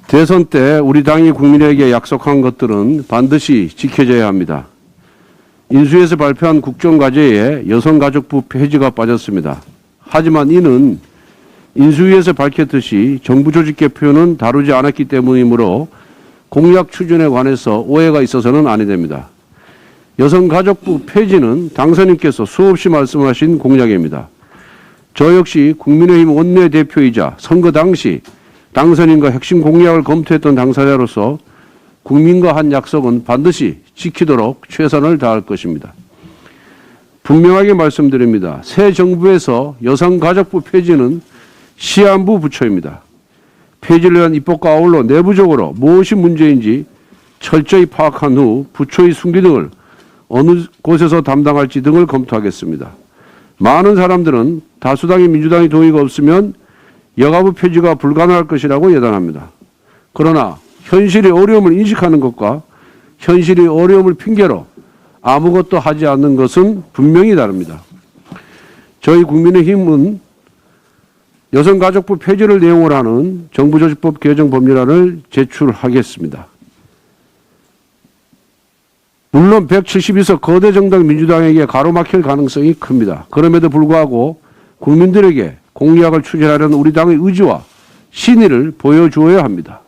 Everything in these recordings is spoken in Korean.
대선 때 우리 당이 국민에게 약속한 것들은 반드시 지켜져야 합니다. 인수위에서 발표한 국정과제에 여성가족부 폐지가 빠졌습니다. 하지만 이는 인수위에서 밝혔듯이 정부 조직 개표는 다루지 않았기 때문이므로 공약 추진에 관해서 오해가 있어서는 아니 됩니다. 여성가족부 폐지는 당선인께서 수없이 말씀하신 공약입니다. 저 역시 국민의힘 원내대표이자 선거 당시 당선인과 핵심 공약을 검토했던 당사자로서 국민과 한 약속은 반드시 지키도록 최선을 다할 것입니다. 분명하게 말씀드립니다. 새 정부에서 여성가족부 폐지는 시한부 부처입니다. 폐지를 위한 입법과 아울러 내부적으로 무엇이 문제인지 철저히 파악한 후 부처의 순기능을 어느 곳에서 담당할지 등을 검토하겠습니다. 많은 사람들은 다수당인 민주당의 동의가 없으면 여가부 폐지가 불가능할 것이라고 예단합니다. 그러나 현실의 어려움을 인식하는 것과 현실의 어려움을 핑계로 아무것도 하지 않는 것은 분명히 다릅니다. 저희 국민의힘은 여성가족부 폐지를 내용으로 하는 정부조직법 개정 법률안을 제출하겠습니다. 물론 172석 거대 정당 민주당에게 가로막힐 가능성이 큽니다. 그럼에도 불구하고 국민들에게 공약을 추진하려는 우리 당의 의지와 신의를 보여주어야 합니다.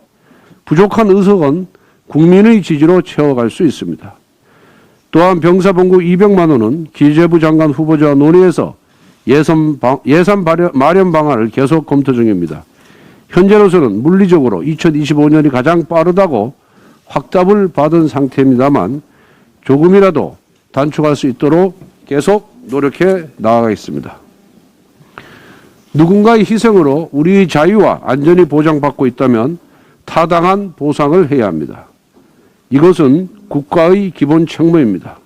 부족한 의석은 국민의 지지로 채워갈 수 있습니다. 또한 병사봉급 200만 원은 기재부 장관 후보자와 논의해서 예산 마련 방안을 계속 검토 중입니다. 현재로서는 물리적으로 2025년이 가장 빠르다고 확답을 받은 상태입니다만 조금이라도 단축할 수 있도록 계속 노력해 나아가겠습니다. 누군가의 희생으로 우리의 자유와 안전이 보장받고 있다면 타당한 보상을 해야 합니다. 이것은 국가의 기본 책무입니다.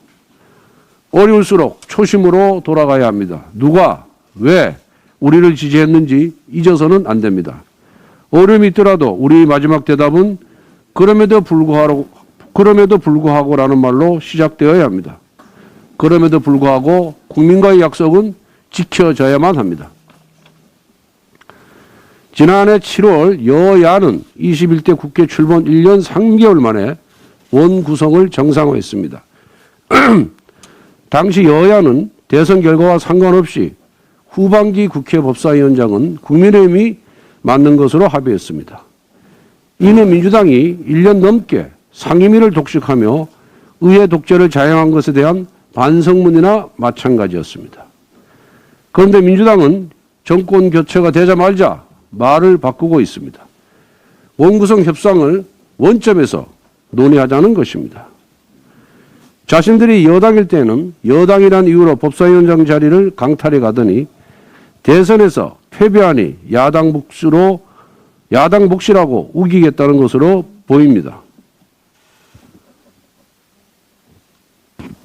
어려울수록 초심으로 돌아가야 합니다. 누가, 왜 우리를 지지했는지 잊어서는 안 됩니다. 어려움이 있더라도 우리의 마지막 대답은 그럼에도 불구하고라는 말로 시작되어야 합니다. 그럼에도 불구하고 국민과의 약속은 지켜져야만 합니다. 지난해 7월 여야는 21대 국회 출범 1년 3개월 만에 원구성을 정상화했습니다. 당시 여야는 대선 결과와 상관없이 후반기 국회 법사위원장은 국민의힘이 맡는 것으로 합의했습니다. 이는 민주당이 1년 넘게 상임위를 독식하며 의회 독재를 자행한 것에 대한 반성문이나 마찬가지였습니다. 그런데 민주당은 정권 교체가 되자마자 말을 바꾸고 있습니다. 원구성 협상을 원점에서 논의하자는 것입니다. 자신들이 여당일 때는 여당이란 이유로 법사위원장 자리를 강탈해 가더니 대선에서 패배하니 야당 몫이라고 우기겠다는 것으로 보입니다.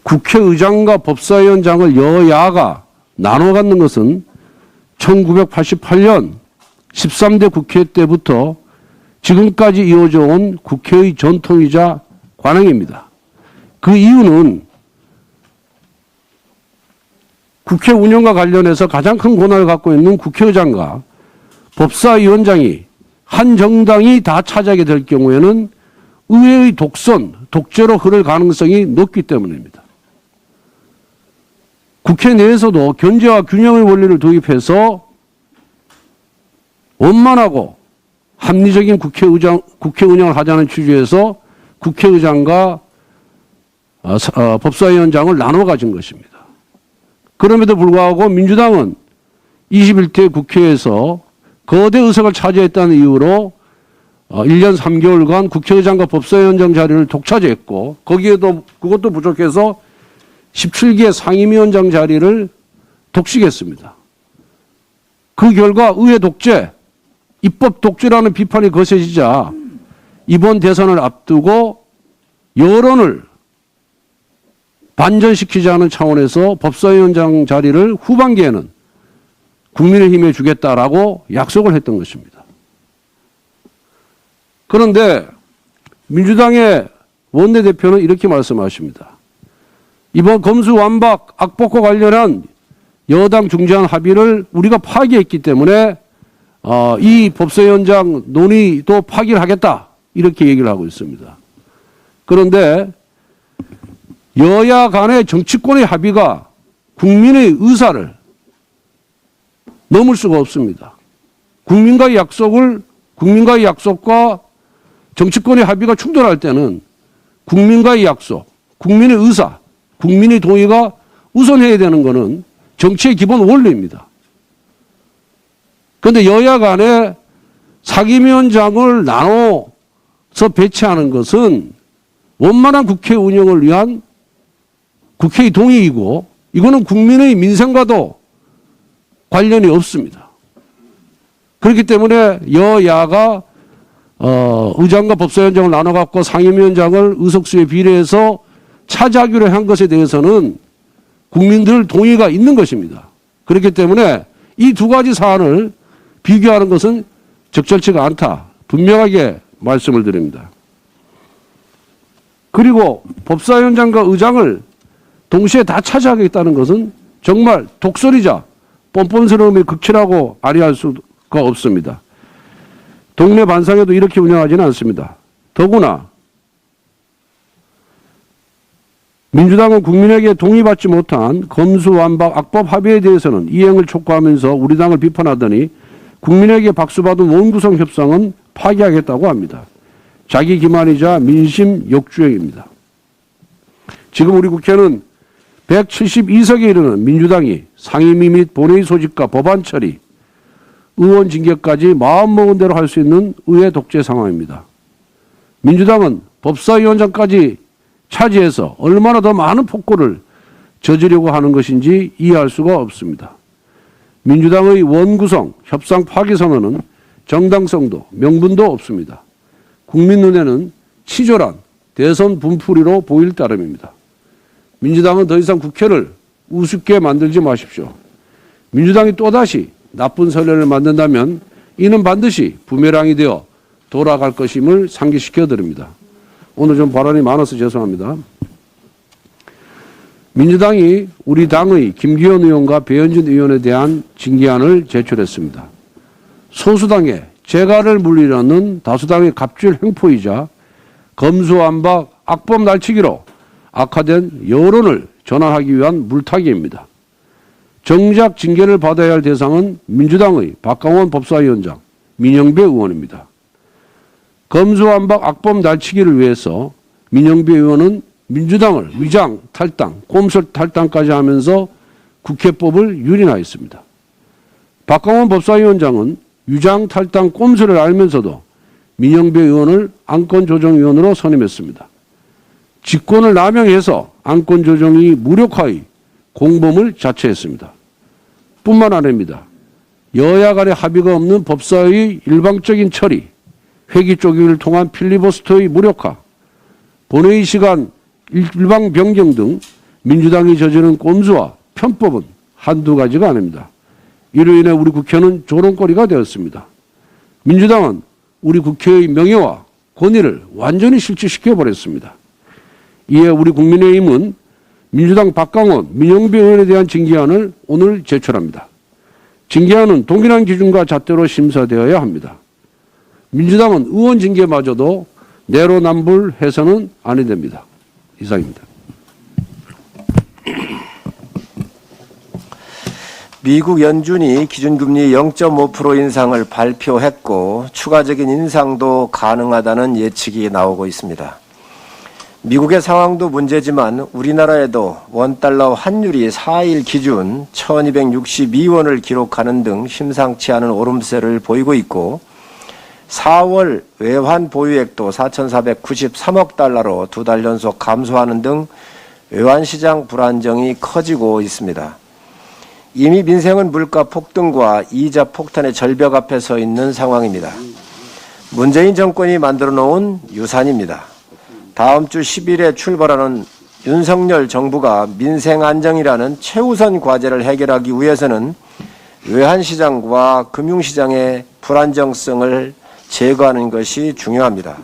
국회의장과 법사위원장을 여야가 나눠 갖는 것은 1988년 13대 국회 때부터 지금까지 이어져 온 국회의 전통이자 관행입니다. 그 이유는 국회 운영과 관련해서 가장 큰 권한을 갖고 있는 국회의장과 법사위원장이 한 정당이 다 차지하게 될 경우에는 의회의 독재로 흐를 가능성이 높기 때문입니다. 국회 내에서도 견제와 균형의 원리를 도입해서 원만하고 합리적인 국회 운영을 하자는 취지에서 국회의장과 법사위원장을 나눠 가진 것입니다. 그럼에도 불구하고 민주당은 21대 국회에서 거대 의석을 차지했다는 이유로 1년 3개월간 국회의장과 법사위원장 자리를 독차지했고 거기에도 그것도 부족해서 17개 상임위원장 자리를 독식했습니다. 그 결과 의회 독재, 입법 독재라는 비판이 거세지자 이번 대선을 앞두고 여론을 반전시키자는 차원에서 법사위원장 자리를 후반기에는 국민의힘에 주겠다라고 약속을 했던 것입니다. 그런데 민주당의 원내대표는 이렇게 말씀하십니다. 이번 검수완박 악법과 관련한 여당 중재안 합의를 우리가 파기했기 때문에 이 법사위원장 논의도 파기하겠다 이렇게 얘기를 하고 있습니다. 그런데 여야 간의 정치권의 합의가 국민의 의사를 넘을 수가 없습니다. 국민과의 약속과 정치권의 합의가 충돌할 때는 국민과의 약속, 국민의 의사, 국민의 동의가 우선해야 되는 것은 정치의 기본 원리입니다. 그런데 여야 간에 상임위원장을 나눠서 배치하는 것은 원만한 국회 운영을 위한 국회의 동의이고 이거는 국민의 민생과도 관련이 없습니다. 그렇기 때문에 여야가 의장과 법사위원장을 나눠갖고 상임위원장을 의석수에 비례해서 차지하기로 한 것에 대해서는 국민들 동의가 있는 것입니다. 그렇기 때문에 이 두 가지 사안을 비교하는 것은 적절치가 않다. 분명하게 말씀을 드립니다. 그리고 법사위원장과 의장을 동시에 다 차지하겠다는 것은 정말 독설이자 뻔뻔스러움이 극치라고 아니할 수가 없습니다. 동네 반상회도 이렇게 운영하지는 않습니다. 더구나 민주당은 국민에게 동의받지 못한 검수완박 악법 합의에 대해서는 이행을 촉구하면서 우리 당을 비판하더니 국민에게 박수받은 원구성 협상은 파기하겠다고 합니다. 자기 기만이자 민심 역주행입니다. 지금 우리 국회는 172석에 이르는 민주당이 상임위 및 본회의 소집과 법안 처리, 의원 징계까지 마음먹은 대로 할 수 있는 의회 독재 상황입니다. 민주당은 법사위원장까지 차지해서 얼마나 더 많은 폭거를 저지르려고 하는 것인지 이해할 수가 없습니다. 민주당의 원구성, 협상 파기 선언은 정당성도 명분도 없습니다. 국민 눈에는 치졸한 대선 분풀이로 보일 따름입니다. 민주당은 더 이상 국회를 우습게 만들지 마십시오. 민주당이 또다시 나쁜 선례를 만든다면 이는 반드시 부메랑이 되어 돌아갈 것임을 상기시켜 드립니다. 오늘 좀 발언이 많아서 죄송합니다. 민주당이 우리 당의 김기현 의원과 배현진 의원에 대한 징계안을 제출했습니다. 소수당의 재갈을 물리려는 다수당의 갑질 횡포이자 검수완박 악법 날치기로 악화된 여론을 전환하기 위한 물타기입니다. 정작 징계를 받아야 할 대상은 민주당의 박강원 법사위원장, 민영배 의원입니다. 검수완박 악법 날치기를 위해서 민영배 의원은 민주당을 위장 탈당, 꼼수 탈당까지 하면서 국회법을 유린하였습니다. 박강원 법사위원장은 위장 탈당 꼼수를 알면서도 민영배 의원을 안건조정위원으로 선임했습니다. 직권을 남용해서 안건조정이 무력화의 공범을 자처했습니다. 뿐만 아닙니다. 여야 간의 합의가 없는 법사의 일방적인 처리, 회기 쪼개기를 통한 필리버스터의 무력화, 본회의 시간 일방 변경 등 민주당이 저지른 꼼수와 편법은 한두 가지가 아닙니다. 이로 인해 우리 국회는 조롱거리가 되었습니다. 민주당은 우리 국회의 명예와 권위를 완전히 실추시켜버렸습니다. 이에 우리 국민의힘은 민주당 박강원, 민영배 의원에 대한 징계안을 오늘 제출합니다. 징계안은 동일한 기준과 잣대로 심사되어야 합니다. 민주당은 의원 징계마저도 내로남불해서는 아니 됩니다. 이상입니다. 미국 연준이 기준금리 0.5% 인상을 발표했고 추가적인 인상도 가능하다는 예측이 나오고 있습니다. 미국의 상황도 문제지만 우리나라에도 원달러 환율이 4일 기준 1262원을 기록하는 등 심상치 않은 오름세를 보이고 있고 4월 외환 보유액도 4,493억 달러로 두 달 연속 감소하는 등 외환시장 불안정이 커지고 있습니다. 이미 민생은 물가 폭등과 이자 폭탄의 절벽 앞에 서 있는 상황입니다. 문재인 정권이 만들어 놓은 유산입니다. 다음 주 10일에 출발하는 윤석열 정부가 민생 안정이라는 최우선 과제를 해결하기 위해서는 외환시장과 금융시장의 불안정성을 제거하는 것이 중요합니다.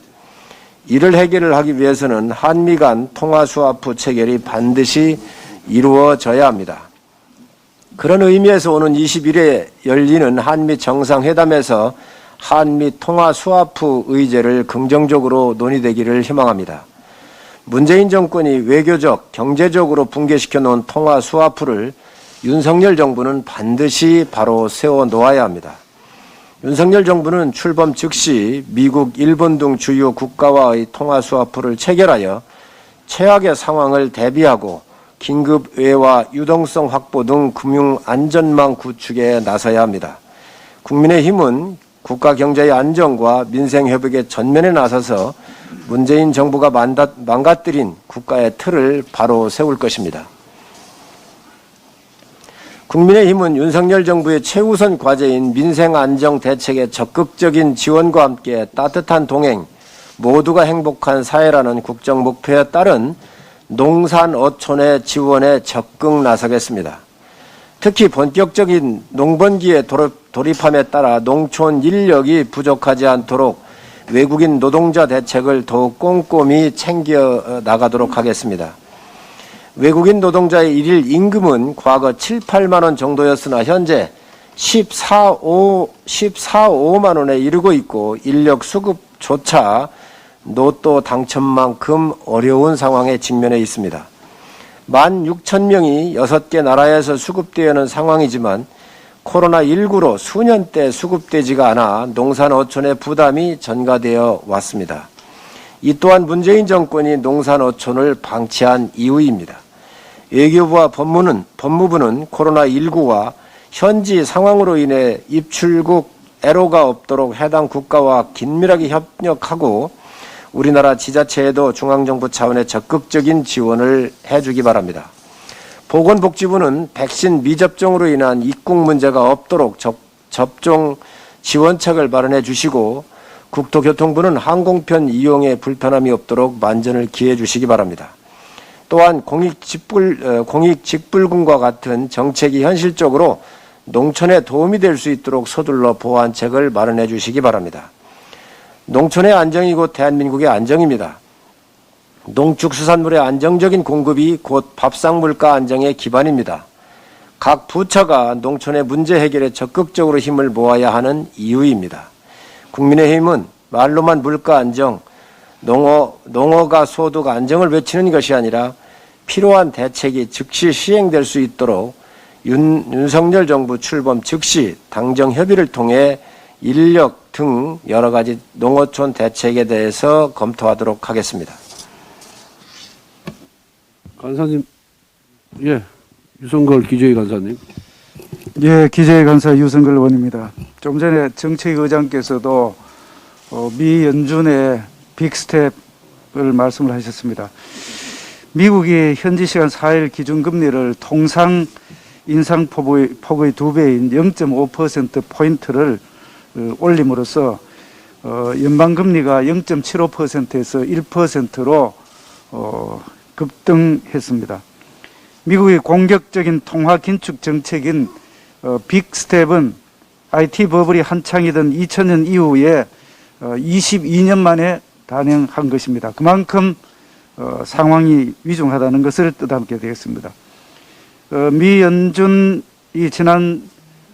이를 해결을 하기 위해서는 한미 간 통화수화프 체결이 반드시 이루어져야 합니다. 그런 의미에서 오는 20일에 열리는 한미 정상회담에서 한미 통화 스와프 의제를 긍정적으로 논의되기를 희망합니다. 문재인 정권이 외교적, 경제적으로 붕괴시켜 놓은 통화 스와프를 윤석열 정부는 반드시 바로 세워 놓아야 합니다. 윤석열 정부는 출범 즉시 미국, 일본 등 주요 국가와의 통화 스와프를 체결하여 최악의 상황을 대비하고 긴급 외화 유동성 확보 등 금융 안전망 구축에 나서야 합니다. 국민의힘은 국가 경제의 안정과 민생 회복의 전면에 나서서 문재인 정부가 망가뜨린 국가의 틀을 바로 세울 것입니다. 국민의힘은 윤석열 정부의 최우선 과제인 민생 안정 대책의 적극적인 지원과 함께 따뜻한 동행, 모두가 행복한 사회라는 국정 목표에 따른 농산 어촌의 지원에 적극 나서겠습니다. 특히 본격적인 농번기에 돌입함에 따라 농촌 인력이 부족하지 않도록 외국인 노동자 대책을 더욱 꼼꼼히 챙겨 나가도록 하겠습니다. 외국인 노동자의 일일 임금은 과거 7, 8만 원 정도였으나 현재 14,5만 원에 이르고 있고 인력 수급조차 로또 당첨만큼 어려운 상황에 직면해 있습니다. 16,000명이 6개 나라에서 수급되어는 상황이지만 코로나19로 수년째 수급되지가 않아 농산 어촌의 부담이 전가되어 왔습니다. 이 또한 문재인 정권이 농산 어촌을 방치한 이유입니다. 외교부와 법무부는 코로나19와 현지 상황으로 인해 입출국 애로가 없도록 해당 국가와 긴밀하게 협력하고 우리나라 지자체에도 중앙정부 차원의 적극적인 지원을 해주기 바랍니다. 보건복지부는 백신 미접종으로 인한 입국 문제가 없도록 접종 지원책을 마련해 주시고 국토교통부는 항공편 이용에 불편함이 없도록 만전을 기해 주시기 바랍니다. 또한 공익직불금과 같은 정책이 현실적으로 농촌에 도움이 될 수 있도록 서둘러 보완책을 마련해 주시기 바랍니다. 농촌의 안정이 곧 대한민국의 안정입니다. 농축수산물의 안정적인 공급이 곧 밥상물가 안정의 기반입니다. 각 부처가 농촌의 문제 해결에 적극적으로 힘을 모아야 하는 이유입니다. 국민의힘은 말로만 물가 안정, 농어가 소득 안정을 외치는 것이 아니라 필요한 대책이 즉시 시행될 수 있도록 윤석열 정부 출범 즉시 당정 협의를 통해 인력 등 여러 가지 농어촌 대책에 대해서 검토하도록 하겠습니다. 간사님, 예, 유성걸 기재위 간사님. 예, 기재위 간사 유성걸 의원입니다. 좀 전에 정책위 의장께서도 미 연준의 빅스텝을 말씀을 하셨습니다. 미국이 현지 시간 4일 기준금리를 통상 인상폭의 2배인 0.5%포인트를 올림으로써 연방금리가 0.75%에서 1%로 급등했습니다. 미국의 공격적인 통화 긴축 정책인 빅스텝은 IT 버블이 한창이던 2000년 이후에 22년 만에 단행한 것입니다. 그만큼 상황이 위중하다는 것을 뜻하게 되겠습니다. 미 연준이 지난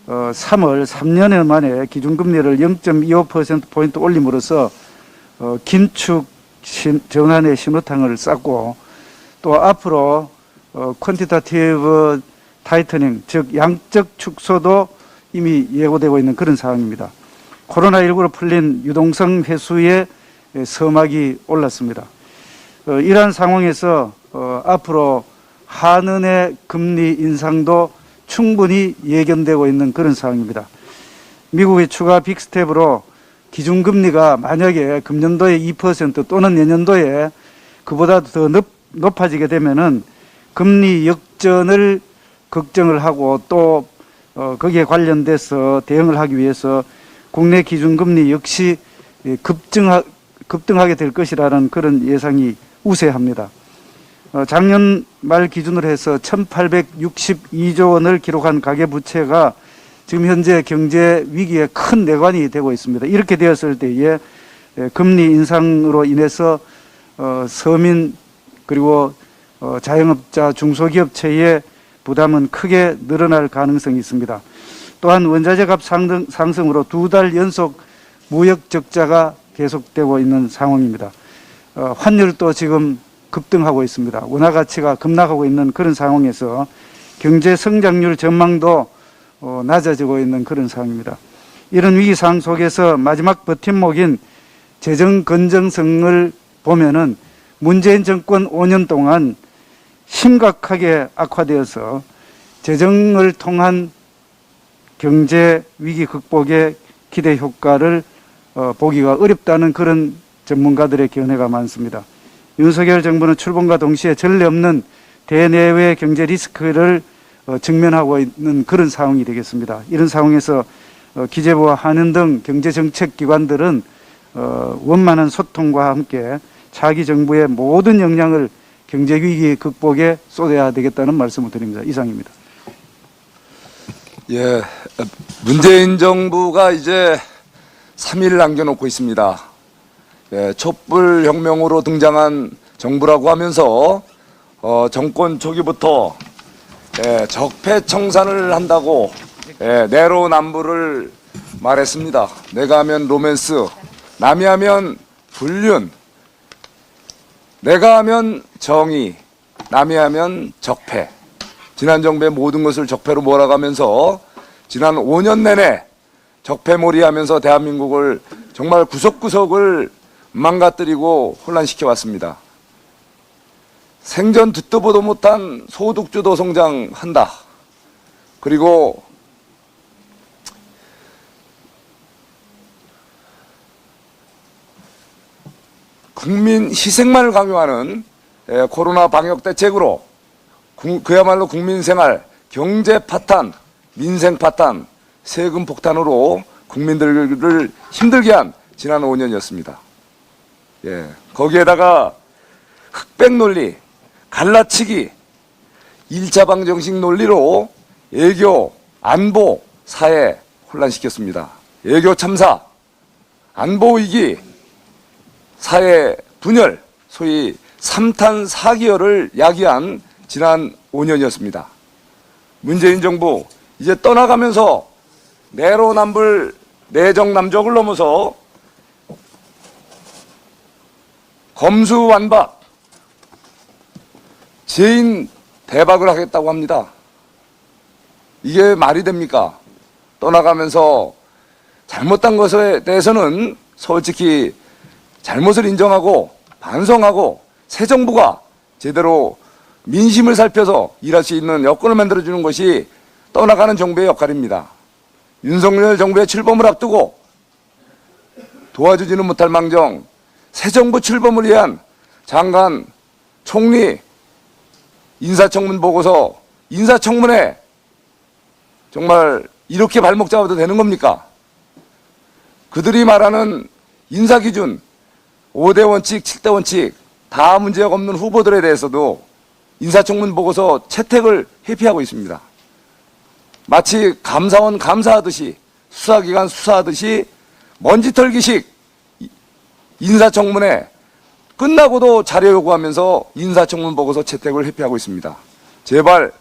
3월 3년여 만에 기준금리를 0.25%포인트 올림으로써 긴축 전환의 신호탄을 쐈고 또 앞으로 퀀티타티브 타이트닝, 즉 양적 축소도 이미 예고되고 있는 그런 상황입니다. 코로나19로 풀린 유동성 회수에 서막이 올랐습니다. 이러한 상황에서 앞으로 한은의 금리 인상도 충분히 예견되고 있는 그런 상황입니다. 미국의 추가 빅스텝으로 기준금리가 만약에 금년도에 2% 또는 내년도에 그보다 더 높아지게 되면은 금리 역전을 걱정을 하고 또 거기에 관련돼서 대응을 하기 위해서 국내 기준금리 역시 급등하게 될 것이라는 그런 예상이 우세합니다. 작년 말 기준으로 해서 1,862조 원을 기록한 가계부채가 지금 현재 경제 위기에 큰 내관이 되고 있습니다. 이렇게 되었을 때에 금리 인상으로 인해서 서민 그리고 자영업자 중소기업체의 부담은 크게 늘어날 가능성이 있습니다. 또한 원자재 값 상승으로 2달 연속 무역 적자가 계속되고 있는 상황입니다. 환율도 지금 급등하고 있습니다. 원화 가치가 급락하고 있는 그런 상황에서 경제 성장률 전망도 낮아지고 있는 그런 상황입니다. 이런 위기 상황 속에서 마지막 버팀목인 재정 건전성을 보면은 문재인 정권 5년 동안 심각하게 악화되어서 재정을 통한 경제 위기 극복의 기대 효과를 보기가 어렵다는 그런 전문가들의 견해가 많습니다. 윤석열 정부는 출범과 동시에 전례 없는 대내외 경제 리스크를 직면하고 있는 그런 상황이 되겠습니다. 이런 상황에서 기재부와 한은 등 경제정책기관들은 원만한 소통과 함께 차기 정부의 모든 역량을 경제위기 극복에 쏟아야 되겠다는 말씀을 드립니다. 이상입니다. 예, 문재인 정부가 이제 3일 남겨놓고 있습니다. 예, 촛불혁명으로 등장한 정부라고 하면서 정권 초기부터 적폐청산을 한다고 내로남불을 말했습니다. 내가 하면 로맨스, 남이 하면 불륜, 내가 하면 정의, 남이 하면 적폐. 지난 정부의 모든 것을 적폐로 몰아가면서 지난 5년 내내 적폐몰이하면서 대한민국을 정말 구석구석을 망가뜨리고 혼란시켜 왔습니다. 생전 듣도 보도 못한 소득주도 성장한다. 그리고 국민 희생만을 강요하는 코로나 방역 대책으로 그야말로 국민 생활, 경제 파탄, 민생 파탄, 세금 폭탄으로 국민들을 힘들게 한 지난 5년이었습니다. 예, 거기에다가 흑백 논리, 갈라치기, 1차 방정식 논리로 외교, 안보, 사회 혼란시켰습니다. 외교 참사, 안보 위기, 사회 분열, 소위 3탄 4기열을 야기한 지난 5년이었습니다. 문재인 정부 이제 떠나가면서 내로남불, 내정남적을 넘어서 검수완박, 죄인 대박을 하겠다고 합니다. 이게 말이 됩니까? 떠나가면서 잘못한 것에 대해서는 솔직히 잘못을 인정하고 반성하고 새 정부가 제대로 민심을 살펴서 일할 수 있는 여건을 만들어주는 것이 떠나가는 정부의 역할입니다. 윤석열 정부의 출범을 앞두고 도와주지는 못할 망정 새 정부 출범을 위한 장관, 총리, 인사청문 보고서, 인사청문회 정말 이렇게 발목 잡아도 되는 겁니까? 그들이 말하는 인사기준 5대 원칙, 7대 원칙 다 문제가 없는 후보들에 대해서도 인사청문 보고서 채택을 회피하고 있습니다. 마치 감사원 감사하듯이 수사기관 수사하듯이 먼지털기식 인사청문회 끝나고도 자료 요구하면서 인사청문 보고서 채택을 회피하고 있습니다. 제발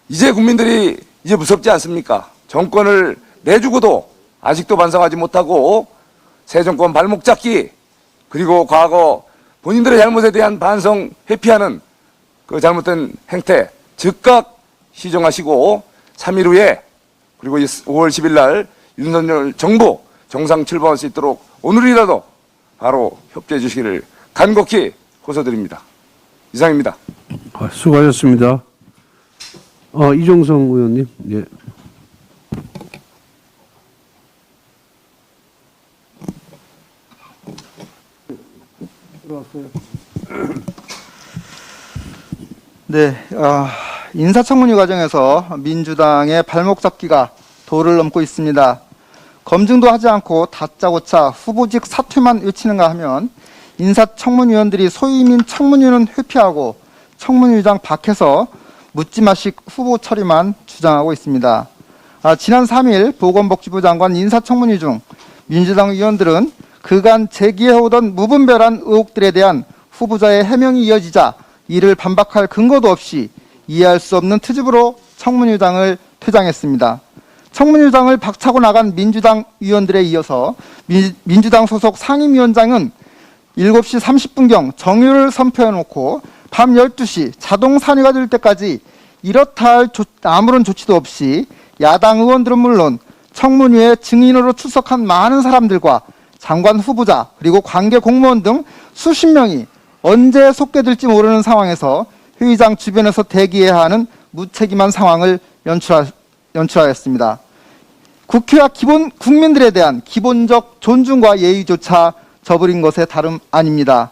이제 국민들이 이제 무섭지 않습니까? 정권을 내주고도 아직도 반성하지 못하고 새 정권 발목 잡기 그리고 과거 본인들의 잘못에 대한 반성 회피하는 그 잘못된 행태 즉각 시정하시고 3일 후에 그리고 5월 10일 날 윤석열 정부 정상 출범할 수 있도록 오늘이라도 바로 협조해 주시기를 간곡히 호소드립니다. 이상입니다. 수고하셨습니다. 이종성 의원님. 예. 네, 인사청문회 과정에서 민주당의 발목 잡기가 도를 넘고 있습니다. 검증도 하지 않고 다짜고짜 후보직 사퇴만 외치는가 하면 인사청문위원들이 소위민 청문위는 회피하고 청문위장 밖에서 묻지마식 후보 처리만 주장하고 있습니다. 지난 3일 보건복지부 장관 인사청문회 중 민주당 의원들은 그간 제기해오던 무분별한 의혹들에 대한 후보자의 해명이 이어지자 이를 반박할 근거도 없이 이해할 수 없는 트집으로 청문위장을 퇴장했습니다. 청문위장을 박차고 나간 민주당 위원들에 이어서 민주당 소속 상임위원장은 7시 30분경 정유를 선포해놓고 밤 12시 자동 산의가 될 때까지 이렇다 할 아무런 조치도 없이 야당 의원들은 물론 청문회에 증인으로 출석한 많은 사람들과 장관 후보자 그리고 관계 공무원 등 수십 명이 언제 속게될지 모르는 상황에서 회의장 주변에서 대기해야 하는 무책임한 상황을 연출하였습니다. 국회와 국민들에 대한 기본적 존중과 예의조차 저버린 것에 다름 아닙니다.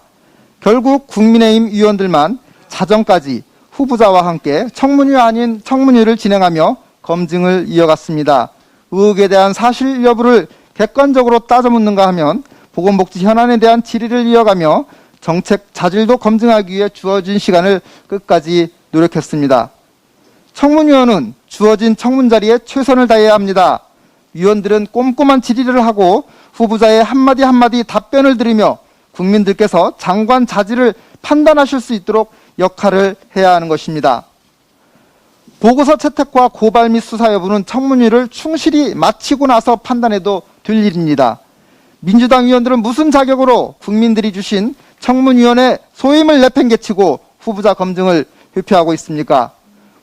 결국 국민의힘 위원들만 자정까지 후보자와 함께 청문회 아닌 청문회를 진행하며 검증을 이어갔습니다. 의혹에 대한 사실 여부를 객관적으로 따져 묻는가 하면 보건복지 현안에 대한 질의를 이어가며 정책 자질도 검증하기 위해 주어진 시간을 끝까지 노력했습니다. 청문위원은 주어진 청문 자리에 최선을 다해야 합니다. 위원들은 꼼꼼한 질의를 하고 후보자의 한마디 한마디 답변을 들으며 국민들께서 장관 자질을 판단하실 수 있도록 역할을 해야 하는 것입니다. 보고서 채택과 고발 및 수사 여부는 청문회를 충실히 마치고 나서 판단해도 될 일입니다. 민주당 의원들은 무슨 자격으로 국민들이 주신 청문위원회 소임을 내팽개치고 후보자 검증을 회피하고 있습니까?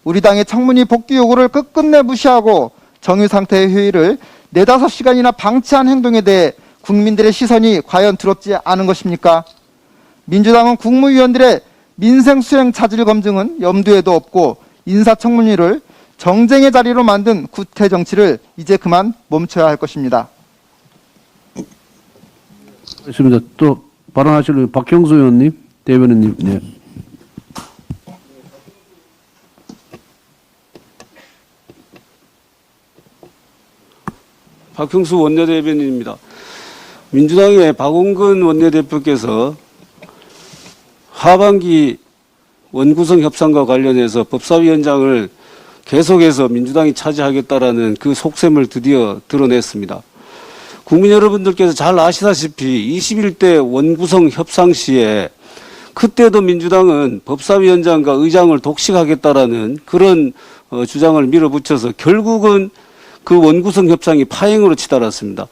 우리 당의 청문위 복귀 요구를 끝끝내 무시하고 정유 상태의 회의를 4-5시간이나 방치한 행동에 대해 국민들의 시선이 과연 두렵지 않은 것입니까? 민주당은 국무위원들의 민생 수행 자질 검증은 염두에도 없고 인사청문회를 정쟁의 자리로 만든 구태 정치를 이제 그만 멈춰야 할 것입니다. 있습니다. 또 발언하실 박형수 의원님, 대변인님. 네. 박형수 원내대변인입니다. 민주당의 박홍근 원내대표께서 하반기 원구성 협상과 관련해서 법사위원장을 계속해서 민주당이 차지하겠다라는 그 속셈을 드디어 드러냈습니다. 국민 여러분들께서 잘 아시다시피 21대 원구성 협상 시에 그때도 민주당은 법사위원장과 의장을 독식하겠다라는 그런 주장을 밀어붙여서 결국은 그 원구성 협상이 파행으로 치달았습니다.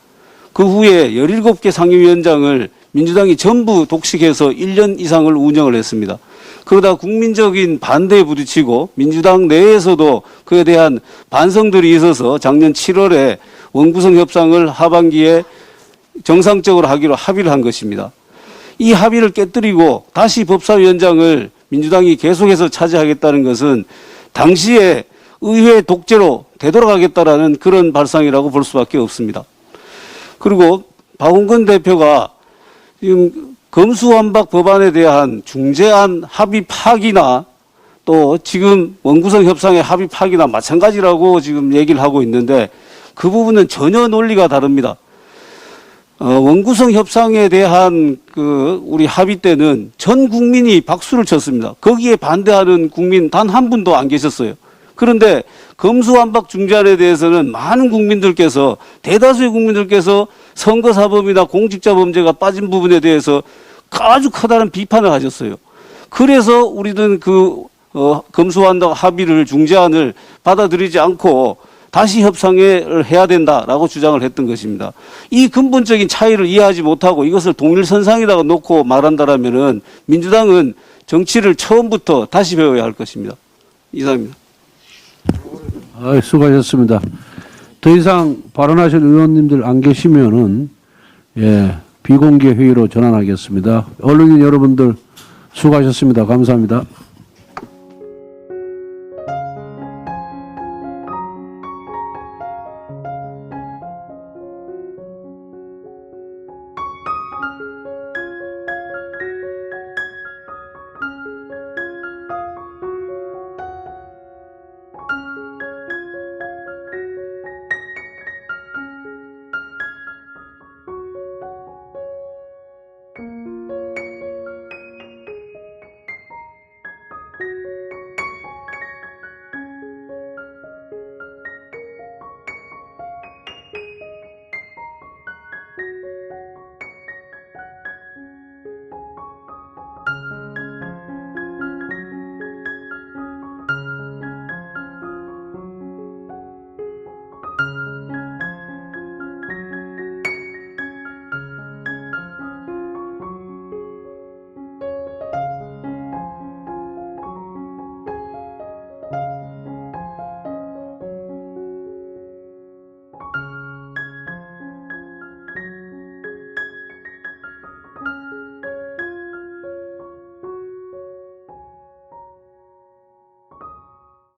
그 후에 17개 상임위원장을 민주당이 전부 독식해서 1년 이상을 운영을 했습니다. 그러다 국민적인 반대에 부딪히고 민주당 내에서도 그에 대한 반성들이 있어서 작년 7월에 원구성 협상을 하반기에 정상적으로 하기로 합의를 한 것입니다. 이 합의를 깨뜨리고 다시 법사위원장을 민주당이 계속해서 차지하겠다는 것은 당시에 의회 독재로 되돌아가겠다라는 그런 발상이라고 볼 수밖에 없습니다. 그리고 박홍근 대표가 지금 검수완박 법안에 대한 중재안 합의 파기나 또 지금 원구성 협상의 합의 파기나 마찬가지라고 지금 얘기를 하고 있는데 그 부분은 전혀 논리가 다릅니다. 원구성 협상에 대한 우리 합의 때는 전 국민이 박수를 쳤습니다. 거기에 반대하는 국민 단 한 분도 안 계셨어요. 그런데 검수완박 중재안에 대해서는 많은 국민들께서 대다수의 국민들께서 선거사범이나 공직자범죄가 빠진 부분에 대해서 아주 커다란 비판을 하셨어요. 그래서 우리는 검수완박 합의를 중재안을 받아들이지 않고 다시 협상을 해야 된다라고 주장을 했던 것입니다. 이 근본적인 차이를 이해하지 못하고 이것을 동일선상에다가 놓고 말한다라면은 민주당은 정치를 처음부터 다시 배워야 할 것입니다. 이상입니다. 수고하셨습니다. 더 이상 발언하실 의원님들 안 계시면은 비공개 회의로 전환하겠습니다. 언론인 여러분들 수고하셨습니다. 감사합니다.